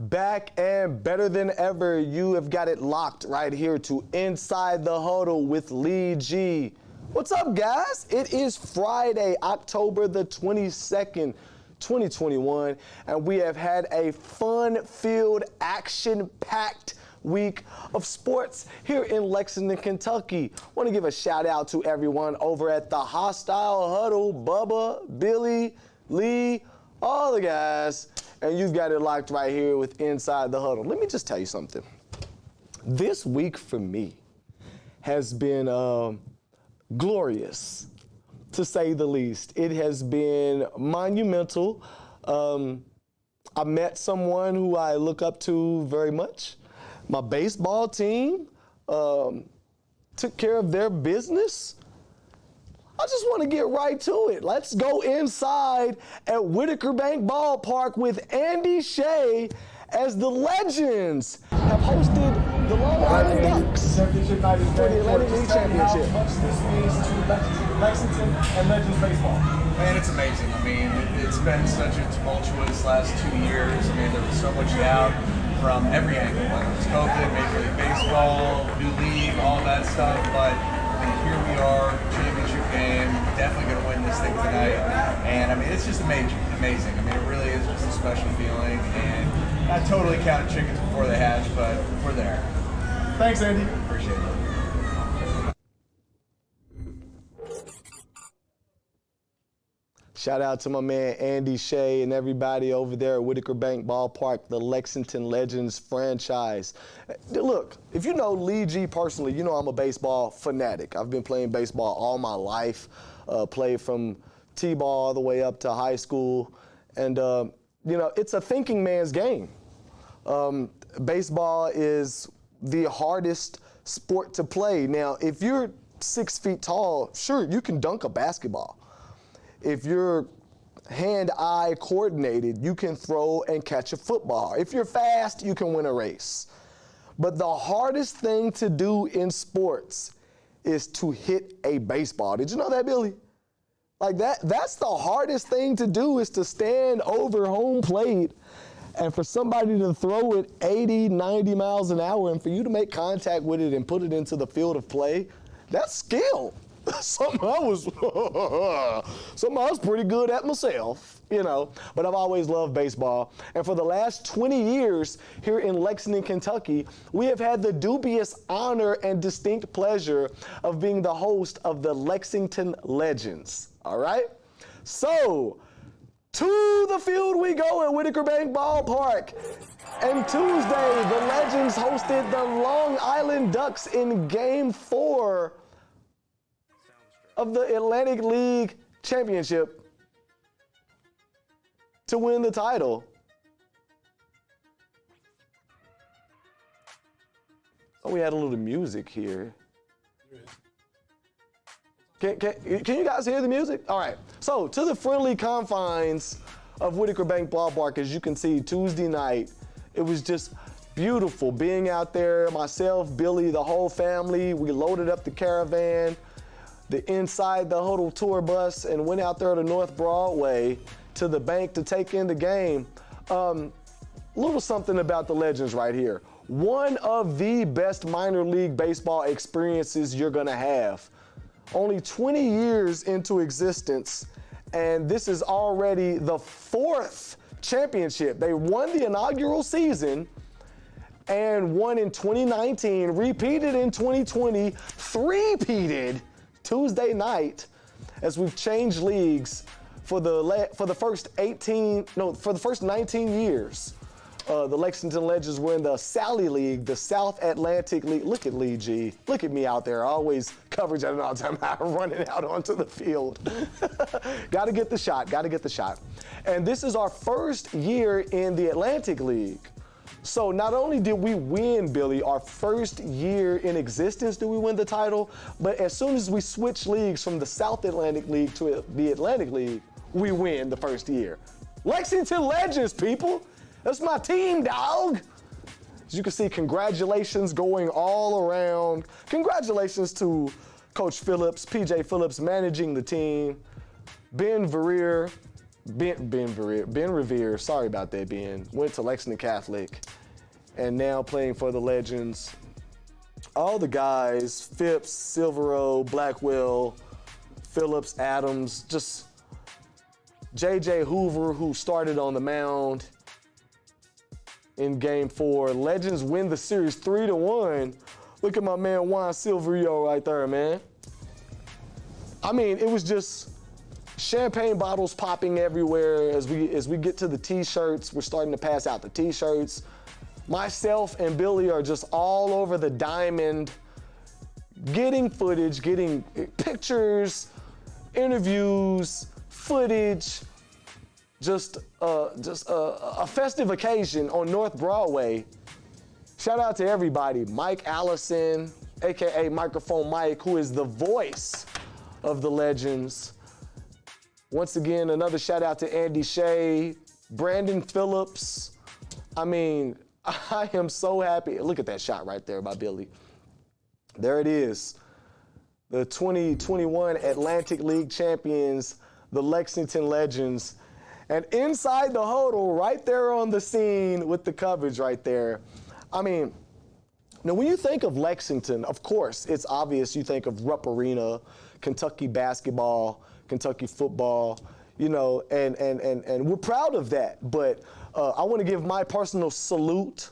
Back and better than ever. You have got it locked right here to Inside the Huddle with Lee G. What's up, guys? It is Friday, October the 22nd, 2021, and we have had a fun-filled, action-packed week of sports here in Lexington, Kentucky. Want to give a shout out to everyone over at the Hostile Huddle, Bubba, Billy, Lee, all the guys, and you've got it locked right here with Inside the Huddle. Let me just tell you something. This week for me has been glorious, to say the least. It has been monumental. I met someone who I look up to very much. My baseball team took care of their business. I just want to get right to it. Let's go inside at Whitaker Bank Ballpark with Andy Shea as the Legends have hosted the Long Island Ducks for the Atlantic League Championship. How much this means to Lexington and Legends baseball? Man, it's amazing. I mean, it's been such a tumultuous last 2 years. I mean, there was so much doubt from every angle, whether it was COVID, Major League Baseball, new league, all that stuff. But I mean, here we are, championship game, definitely going to win this thing tonight. And I mean, it's just amazing. I mean, it really is just a special feeling. And I totally counted chickens before they hatched, but we're there. Thanks, Andy. Appreciate it. Shout out to my man Andy Shea and everybody over there at Whitaker Bank Ballpark, the Lexington Legends franchise. Look, if you know Lee G personally, you know I'm a baseball fanatic. I've been playing baseball all my life, played from T-ball all the way up to high school. And, you know, it's a thinking man's game. Baseball is the hardest sport to play. Now, if you're 6 feet tall, sure, you can dunk a basketball. If you're hand-eye coordinated, you can throw and catch a football. If you're fast, you can win a race. But the hardest thing to do in sports is to hit a baseball. Did you know that, Billy? Like that's the hardest thing to do, is to stand over home plate and for somebody to throw it 80, 90 miles an hour and for you to make contact with it and put it into the field of play. That's skill. Something I was pretty good at myself, you know. But I've always loved baseball. And for the last 20 years here in Lexington, Kentucky, we have had the dubious honor and distinct pleasure of being the host of the Lexington Legends. All right? So, to the field we go at Whitaker Bank Ballpark. And Tuesday, the Legends hosted the Long Island Ducks in Game 4 of the Atlantic League Championship to win the title. Oh, we had a little music here. Can you guys hear the music? All right. So, to the friendly confines of Whitaker Bank Ballpark, as you can see, Tuesday night, it was just beautiful being out there. Myself, Billy, the whole family, we loaded up the caravan, the Inside the Huddle tour bus, and went out there to North Broadway to the bank to take in the game. Little something about the Legends right here. One of the best minor league baseball experiences you're gonna have. Only 20 years into existence, and this is already the 4th championship. They won the inaugural season and won in 2019, repeated in 2020, three-peated Tuesday night, as we've changed leagues for the first 19 years. The Lexington Legends were in the Sally League, the South Atlantic League. Look at Lee G. Look at me out there. Always coverage at an all-time high, running out onto the field. Got to get the shot. Got to get the shot. And this is our first year in the Atlantic League. So not only did we win, Billy, our first year in existence did we win the title, but as soon as we switched leagues from the South Atlantic League to the Atlantic League, we win the first year. Lexington Legends, people. That's my team, dog. As you can see, congratulations going all around. Congratulations to Coach Phillips, PJ Phillips managing the team, Ben Verrier, Ben Revere, sorry about that, Ben. Went to Lexington Catholic and now playing for the Legends. All the guys, Phipps, Silvero, Blackwell, Phillips, Adams, just J.J. Hoover, who started on the mound in Game 4. Legends win the series 3-1. Look at my man Juan Silverio right there, man. I mean, it was just champagne bottles popping everywhere as we get to the T-shirts. We're starting to pass out the T-shirts. Myself and Billy are just all over the diamond, getting footage, getting pictures, interviews, footage, just a festive occasion on North Broadway. Shout out to everybody. Mike Allison, AKA Microphone Mike, who is the voice of the Legends. Once again, another shout out to Andy Shea, Brandon Phillips. I mean, I am so happy. Look at that shot right there by Billy. There it is. The 2021 Atlantic League champions, the Lexington Legends. And inside the huddle, right there on the scene with the coverage right there. I mean, now when you think of Lexington, of course, it's obvious you think of Rupp Arena, Kentucky basketball, Kentucky football, you know, and we're proud of that. But I want to give my personal salute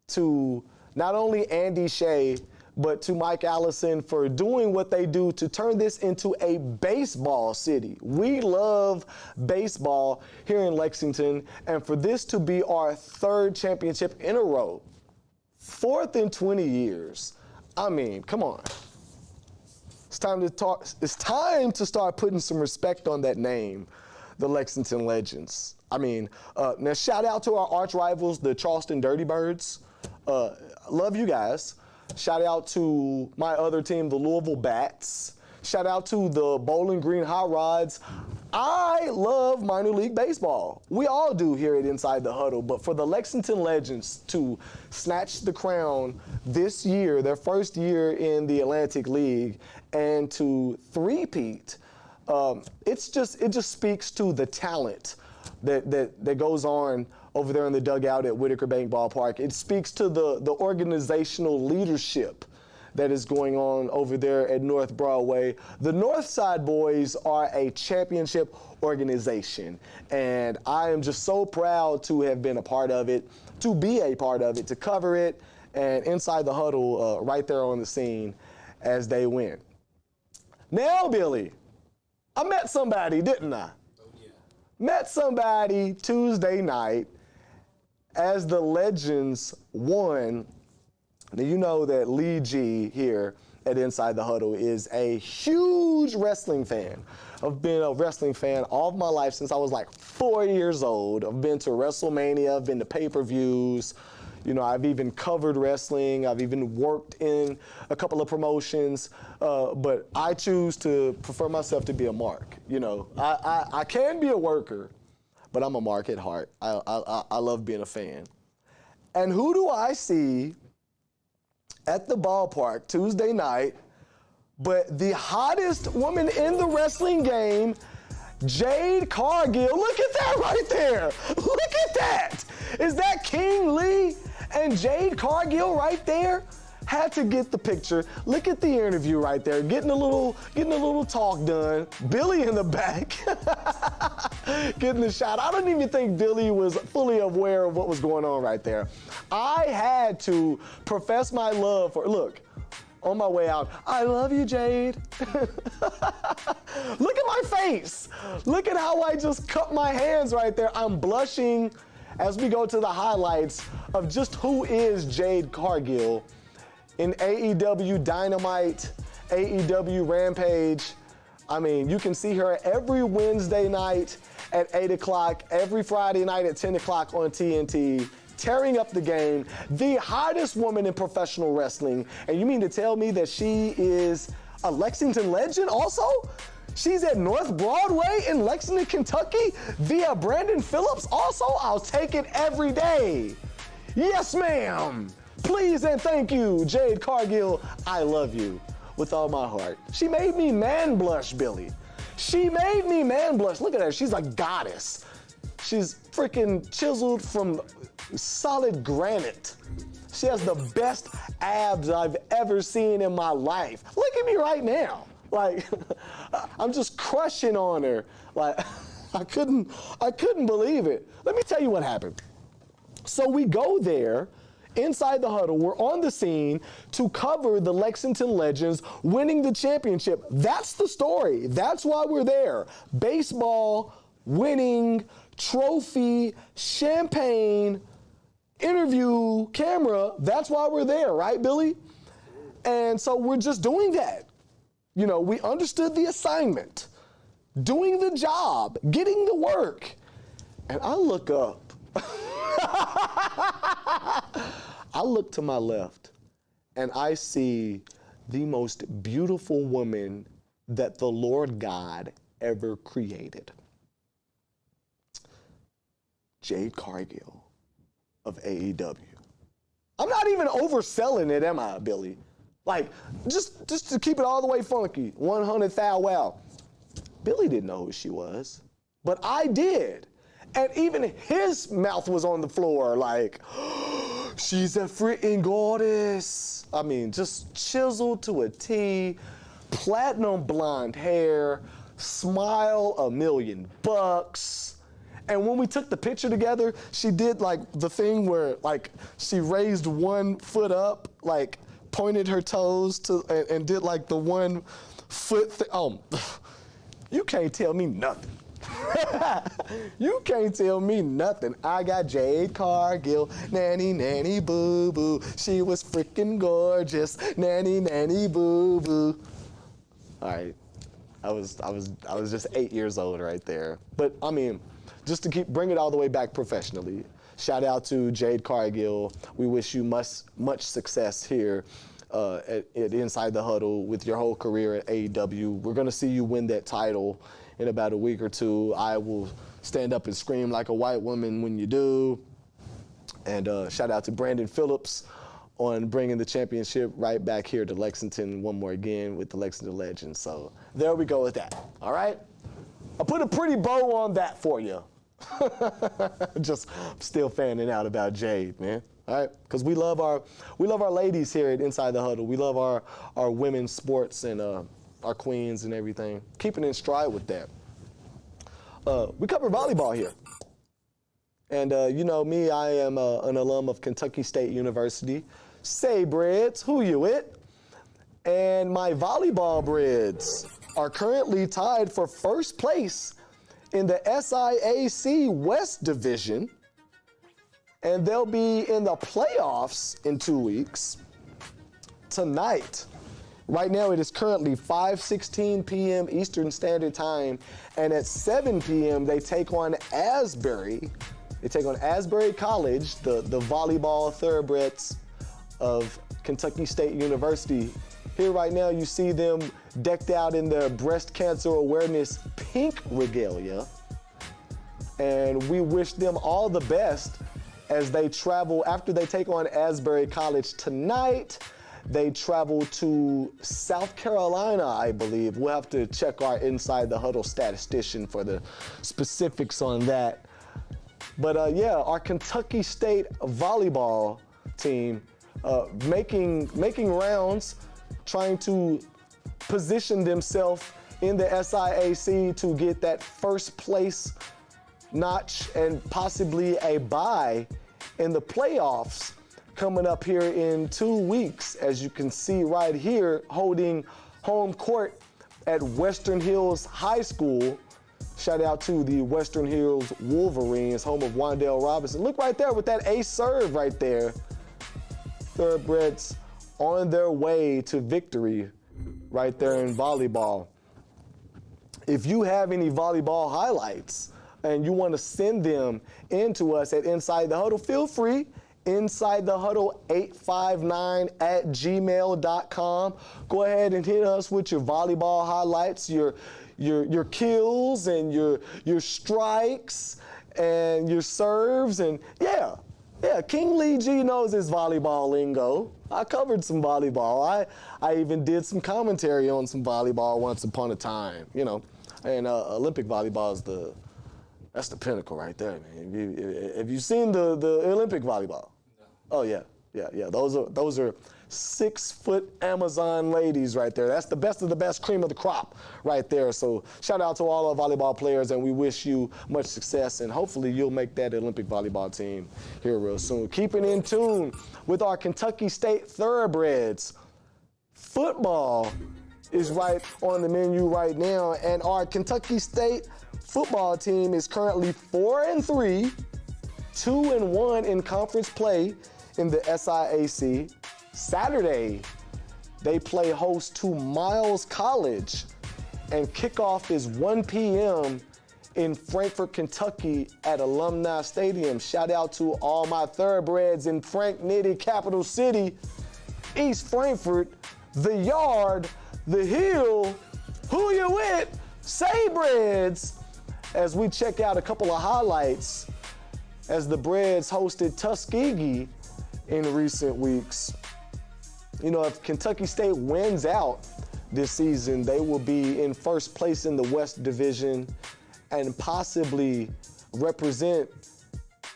to not only Andy Shea, but to Mike Allison for doing what they do to turn this into a baseball city. We love baseball here in Lexington, and for this to be our third championship in a row, fourth in 20 years, I mean, come on. It's time to talk. It's time to start putting some respect on that name, the Lexington Legends. I mean, now shout out to our arch rivals, the Charleston Dirty Birds. Love you guys. Shout out to my other team, the Louisville Bats. Shout out to the Bowling Green Hot Rods. I love minor league baseball. We all do here at Inside the Huddle, but for the Lexington Legends to snatch the crown this year, their first year in the Atlantic League, and to three-peat, it just speaks to the talent that goes on over there in the dugout at Whitaker Bank Ballpark. It speaks to the organizational leadership that is going on over there at North Broadway. The Northside Boys are a championship organization, and I am just so proud to have been a part of it, to be a part of it, to cover it, and Inside the Huddle right there on the scene as they win. Now, Billy, I met somebody, didn't I? Oh, yeah. Met somebody Tuesday night as the Legends won. Now, you know that Lee G here at Inside the Huddle is a huge wrestling fan. I've been a wrestling fan all of my life since I was like 4 years old. I've been to WrestleMania, I've been to pay-per-views. You know, I've even covered wrestling. I've even worked in a couple of promotions, but I choose to prefer myself to be a mark. You know, I can be a worker, but I'm a mark at heart. I love being a fan. And who do I see at the ballpark Tuesday night but the hottest woman in the wrestling game, Jade Cargill? Look at that right there. Look at that. Is that King Lee and Jade Cargill right there? Had to get the picture. Look at the interview right there, getting a little talk done. Billy in the back, getting the shot. I don't even think Billy was fully aware of what was going on right there. I had to profess my love for, look, on my way out, I love you, Jade. Look at my face. Look at how I just cut my hands right there. I'm blushing as we go to the highlights of just who is Jade Cargill in AEW Dynamite, AEW Rampage. I mean, you can see her every Wednesday night at 8 o'clock, every Friday night at 10 o'clock on TNT, tearing up the game, the hottest woman in professional wrestling. And you mean to tell me that she is a Lexington Legend also? She's at North Broadway in Lexington, Kentucky via Brandon Phillips also? I'll take it every day. Yes, ma'am. Please and thank you, Jade Cargill. I love you with all my heart. She made me man blush, Billy. She made me man blush. Look at her. She's a goddess. She's freaking chiseled from solid granite. She has the best abs I've ever seen in my life. Look at me right now. Like, I'm just crushing on her. Like, I couldn't believe it. Let me tell you what happened. So we go there, inside the huddle, we're on the scene to cover the Lexington Legends winning the championship. That's the story. That's why we're there. Baseball, winning, trophy, champagne, interview, camera. That's why we're there, right, Billy? And so we're just doing that. You know, we understood the assignment, doing the job, getting the work. And I look up. I look to my left and I see the most beautiful woman that the Lord God ever created. Jade Cargill of AEW. I'm not even overselling it, am I, Billy? Like, just to keep it all the way funky, 100 thou wow. Billy didn't know who she was, but I did. And even his mouth was on the floor like, she's a freaking goddess. I mean, just chiseled to a T, platinum blonde hair, smile $1 million. And when we took the picture together, she did like the thing where like she raised one foot up, like pointed her toes to, and did like the 1 foot thing. Oh, you can't tell me nothing. You can't tell me nothing. I got Jade Cargill, nanny, nanny, boo, boo. She was freaking gorgeous, nanny, nanny, boo, boo. All right, I was just 8 years old right there. But I mean, just to bring it all the way back professionally, shout out to Jade Cargill. We wish you much success here at Inside the Huddle with your whole career at AEW. We're gonna see you win that title in about a week or two. I will stand up and scream like a white woman when you do. And shout out to Brandon Phillips on bringing the championship right back here to Lexington one more again with the Lexington Legends. So there we go with that, all right? I put a pretty bow on that for you. Just still fanning out about Jade, man. All right, because we love our ladies here at Inside the Huddle. We love our women's sports and our queens and everything. Keeping in stride with that. We cover volleyball here. And you know me, I am an alum of Kentucky State University. Say Breds, who you it? And my volleyball Breds are currently tied for first place in the SIAC West Division. And they'll be in the playoffs in 2 weeks. Tonight. Right now, it is currently 5:16 p.m. Eastern Standard Time, and at 7 p.m. they take on Asbury. They take on Asbury College, the volleyball thoroughbreds of Kentucky State University. Here right now, you see them decked out in their breast cancer awareness pink regalia, and we wish them all the best as they travel. After they take on Asbury College tonight, they travel to South Carolina, I believe. We'll have to check our Inside the Huddle statistician for the specifics on that. But yeah, our Kentucky State volleyball team making rounds, trying to position themselves in the SIAC to get that first place notch and possibly a bye in the playoffs coming up here in 2 weeks, as you can see right here, holding home court at Western Hills High School. Shout out to the Western Hills Wolverines, home of Wandale Robinson. Look right there with that ace serve right there. Thoroughbreds on their way to victory right there in volleyball. If you have any volleyball highlights and you want to send them in to us at Inside the Huddle, feel free. Inside the Huddle 859@gmail.com. Go ahead and hit us with your volleyball highlights, your kills and your strikes and your serves, and yeah, King Lee G knows his volleyball lingo. I covered some volleyball. I even did some commentary on some volleyball once upon a time. You know, And Olympic volleyball is that's the pinnacle right there, man. Have you seen the Olympic volleyball? No. Oh yeah. Those are 6-foot Amazon ladies right there. That's the best of the best, cream of the crop right there. So shout out to all our volleyball players, and we wish you much success, and hopefully you'll make that Olympic volleyball team here real soon. Keeping in tune with our Kentucky State Thoroughbreds. Football is right on the menu right now, and our Kentucky State football team is currently 4-3, 2-1 in conference play in the SIAC. Saturday, they play host to Miles College, and kickoff is 1 p.m. in Frankfort, Kentucky at Alumni Stadium. Shout out to all my thoroughbreds in Frank Nitty, Capital City, East Frankfort, the Yard, the Hill, who you with? Say Breads, as we check out a couple of highlights as the Breads hosted Tuskegee in recent weeks. You know, if Kentucky State wins out this season, they will be in first place in the West Division and possibly represent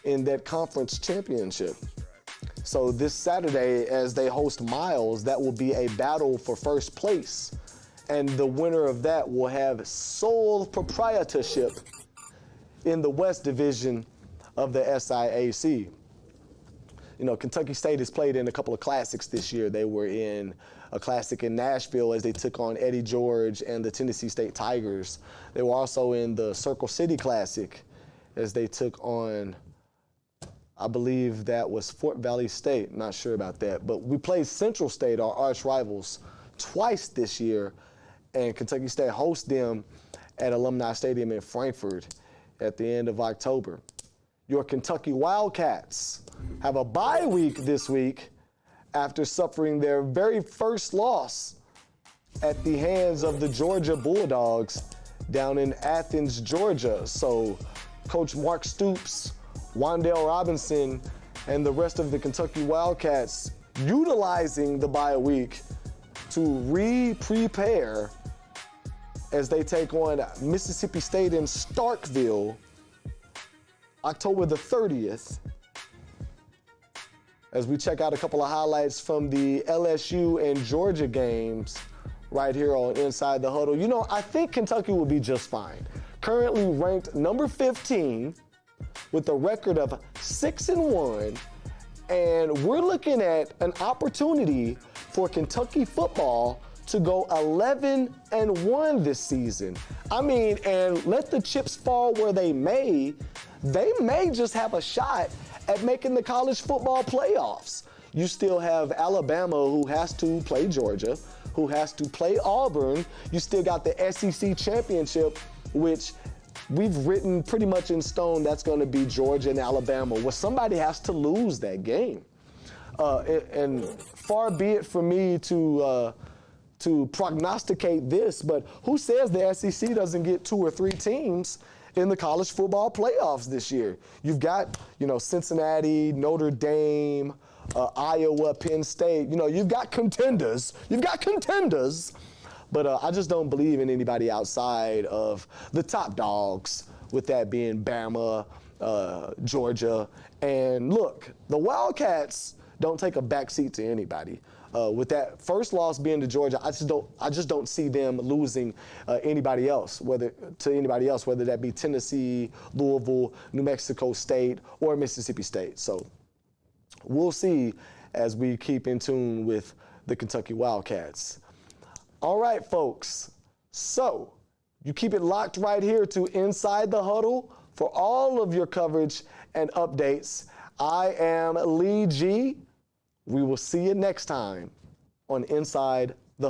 in that conference championship. So this Saturday, as they host Miles, that will be a battle for first place. And the winner of that will have sole proprietorship in the West Division of the SIAC. You know, Kentucky State has played in a couple of classics this year. They were in a classic in Nashville as they took on Eddie George and the Tennessee State Tigers. They were also in the Circle City Classic as they took on, I believe that was Fort Valley State. Not sure about that. But we played Central State, our arch rivals, twice this year, and Kentucky State hosts them at Alumni Stadium in Frankfort at the end of October. Your Kentucky Wildcats have a bye week this week after suffering their very first loss at the hands of the Georgia Bulldogs down in Athens, Georgia. So Coach Mark Stoops, Wandale Robinson, and the rest of the Kentucky Wildcats utilizing the bye week to prepare as they take on Mississippi State in Starkville October the 30th, as we check out a couple of highlights from the LSU and Georgia games right here on Inside the Huddle. You know, I think Kentucky will be just fine. Currently ranked number 15 with a record of 6-1, and we're looking at an opportunity for Kentucky football to go 11-1 this season. I mean, and let the chips fall where they may just have a shot at making the college football playoffs. You still have Alabama, who has to play Georgia, who has to play Auburn. You still got the SEC championship, which we've written pretty much in stone that's going to be Georgia and Alabama. Well, somebody has to lose that game. And far be it for me to prognosticate this, but who says the SEC doesn't get 2 or 3 teams in the college football playoffs this year? You've got, you know, Cincinnati, Notre Dame, Iowa, Penn State. You know, you've got contenders. But I just don't believe in anybody outside of the top dogs, with that being Bama, Georgia. And look, the Wildcats don't take a backseat to anybody. With that first loss being to Georgia, I just don't see them losing anybody else, whether that be Tennessee, Louisville, New Mexico State, or Mississippi State. So we'll see as we keep in tune with the Kentucky Wildcats. All right, folks. So you keep it locked right here to Inside the Huddle for all of your coverage and updates. I am Lee G. We will see you next time on Inside